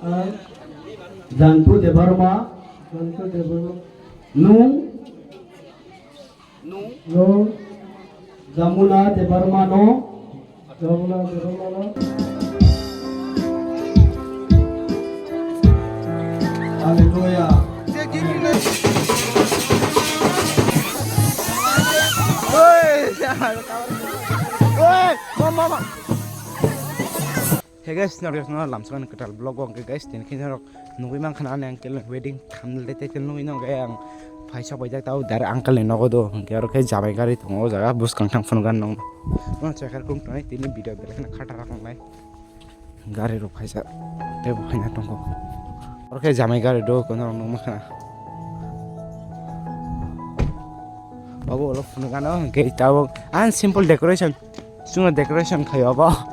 Jantu Devarma, Nung, Jamuna Devarma no, Hallelujah. Hey guys, now there's no lamps on the blog. Okay guys, then can you know we man can uncle wedding come later no we know gang Paisa by that out there uncle in Nogodo, Garoke Jamaica to Moza, Buskan from Ganon. Once I had come tonight in the video, but I can cut around my Gary of Paisa. They were not to go. Okay, Jamaica do no Maka. Oh, of Nugano, gate tower and simple decoration. Sooner decoration Kayaba.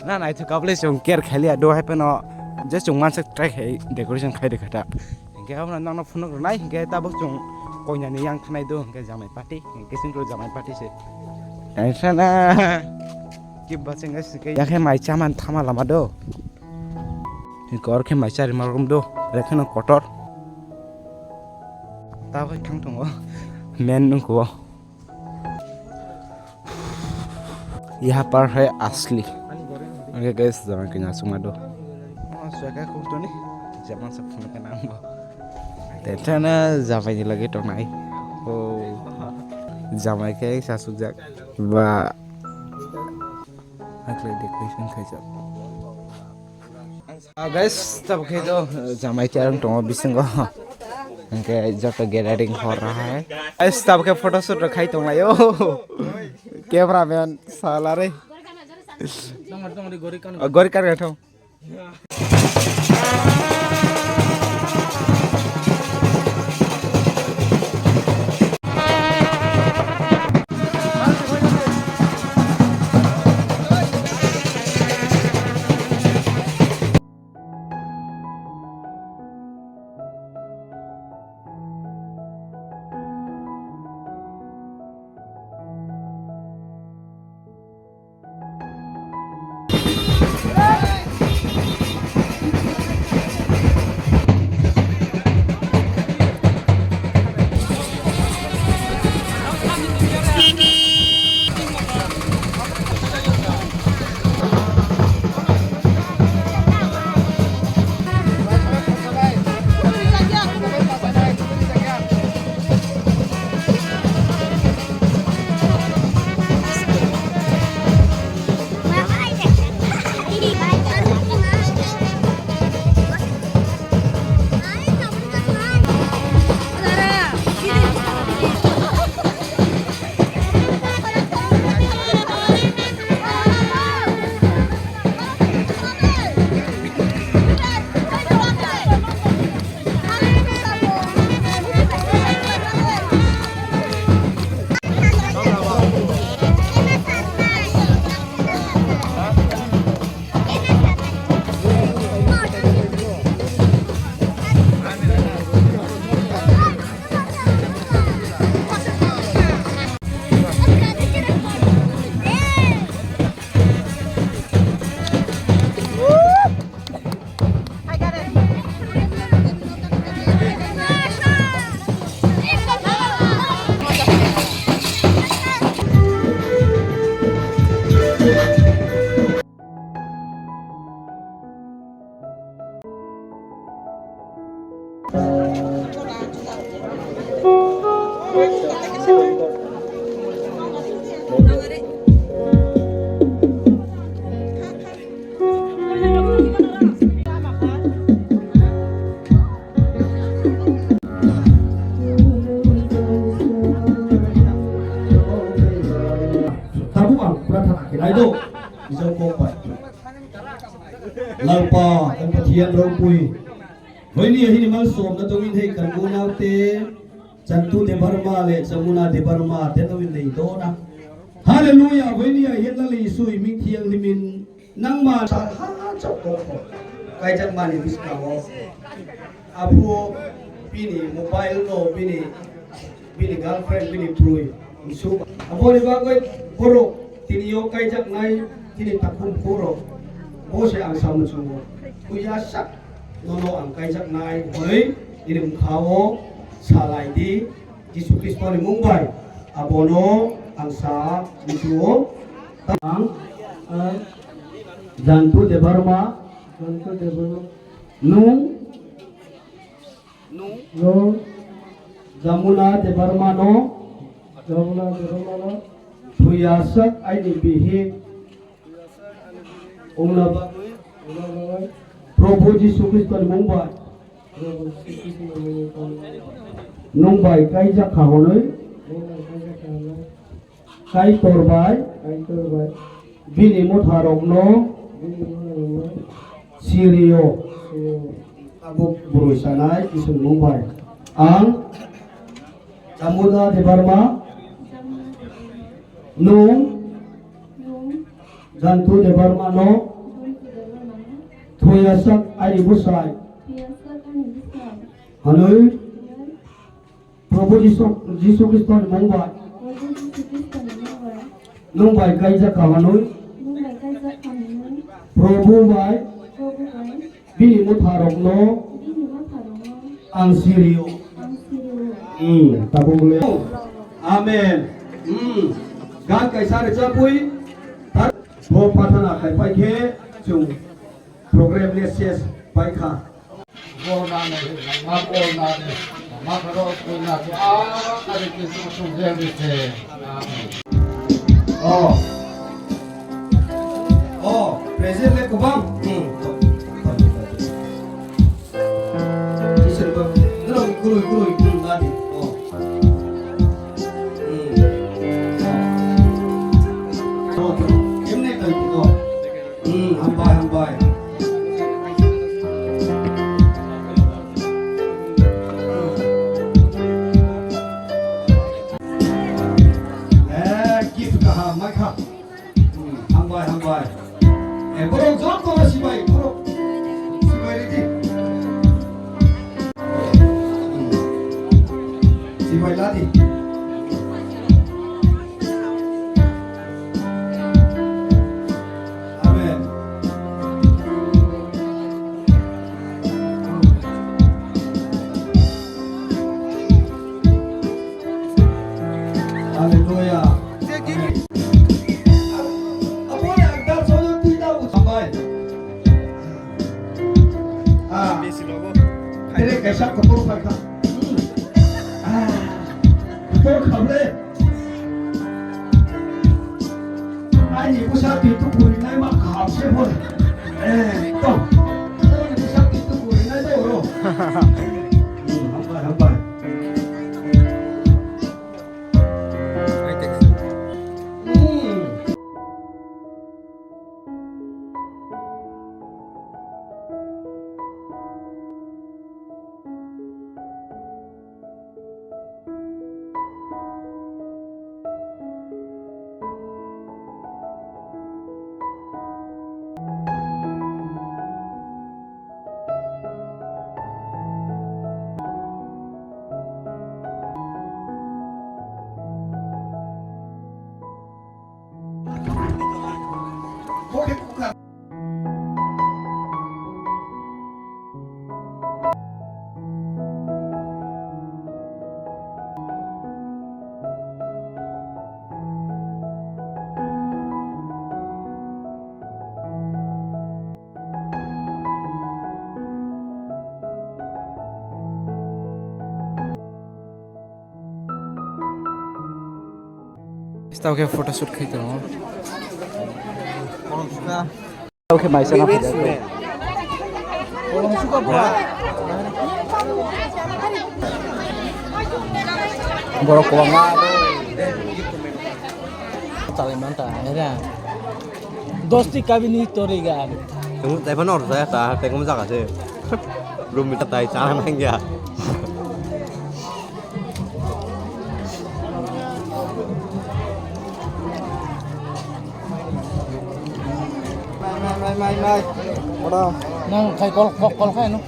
Nah, I took a place on care Kelly. Do happen or just on one track decoration Kaidakata. Get out none of night, get up to going and young can I do, get my party, and getting to my party. And keep buzzing us. Yakan my chairman Tamalamado. You got him my child in my room do, reckon a quarter. That would come to men no go. Yapar hai asli. Okay guys, zaman kena sumado. Oh, suaka kusto ni. Zaman sepuluh kena ambo. Tentana zaman ni lagi tu naik. Oh, zaman ke sasujak. Ba. Aku decoration kerja. Guys, तब के तो zaman चारों Tong बिसंगो. Okay, जब तक गैलरिंग हो रहा है. Guys, तब के फोटो शूट रखाई तो मैं यो. कैमरा मैन साला रे. Gori kan gak tau. Idol isang kompay lalpa kan pathian rompui hoini hini mal som na tongin hei kan gunaw te Jantu Devarma le Jamuna Devarma te tawin nei do na hallelujah hoini hian la li sui ming thiang limin nangma sa ha chok ko kai jak mani biskawo apu pini mobile no pini girlfriend pini prui isu aboni ba koi poro tini yo kai jak nai tini takum poro bo se ang sam chu puya sak nono angkai jak nai hoi irim khao salai di Yesus Kristus ni Mumbai abono angsa Yesu tang jantu de Burma nung Jamuna de Burma no puya sak ai di bihi Ongla Prabhu Yesus Kristus Mumbai Mumbai kai jak khawonoi kai torbai bini motharokno Sirio abuk burusanai isun Mumbai ang Jamuna de Burma nung Jantu de Burma no Thoyasak ai busai Hanoi Prabhu Yesus Kristus Mumbai Mumbai kai jak khawonoi Prabhu bai bini motharokno ang Sirio tabung le amen gan kai sa cha pui tat bo pathana kai pai khe chung program le ses pai kha Bona ne ma bona ne ma karo kuna to a ari ki su je te present le kubang isel ba nang kurui ngadi emne kai hambai hambai borok jom to sibai borok sibai lagi sibai lagi amen haleluya Aire कैसा कपूर फरका कपूर खबरे आई ये कुछ आप तो पूरी नहीं माँ खाप से बोल तो ये कुछ आप तो पूरी नहीं तो रो हम Está okay photoshoot khai to okay mai sana pha boro ko nga tale manta era dosti kabini toriga Đúng tại vẫn nổi ra ta tại cũng giặc à chứ rồi mình tay chán anh kìa mai ở đâu nang khai kol khai no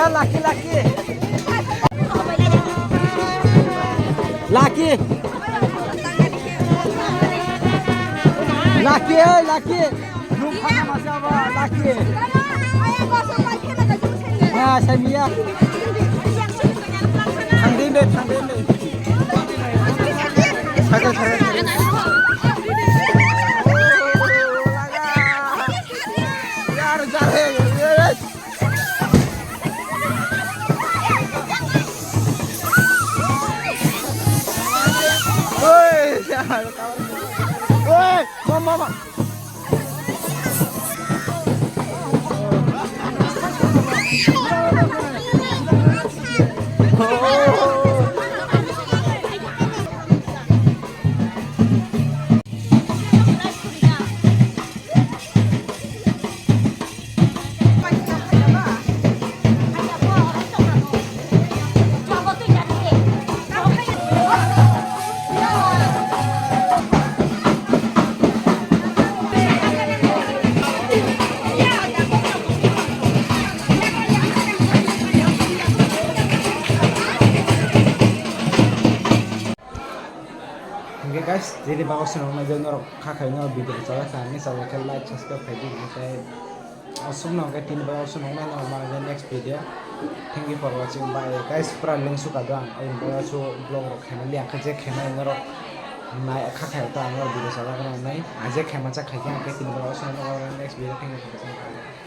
lucky, lucky. Lucky. Lucky, lucky. Nung khana masaba, lucky. Ah, Samia. Thangdin deh. Sakal sakal. यार जा रहे ओए मामा Oke guys, jadi bagus senang aja norok kakak ini video soalnya kami selalu ke like, subscribe, video ini saya awesome nong kayak tin bagus senang aja normal aja next video. Thank you for watching, bye guys. Pernah link suka doang, ayo bagus blog rok kemal yang kerja kemal norok naik kakak itu angor video soalnya kan naik aja kemal cak kayak tin bagus senang aja next video. Thank you for watching.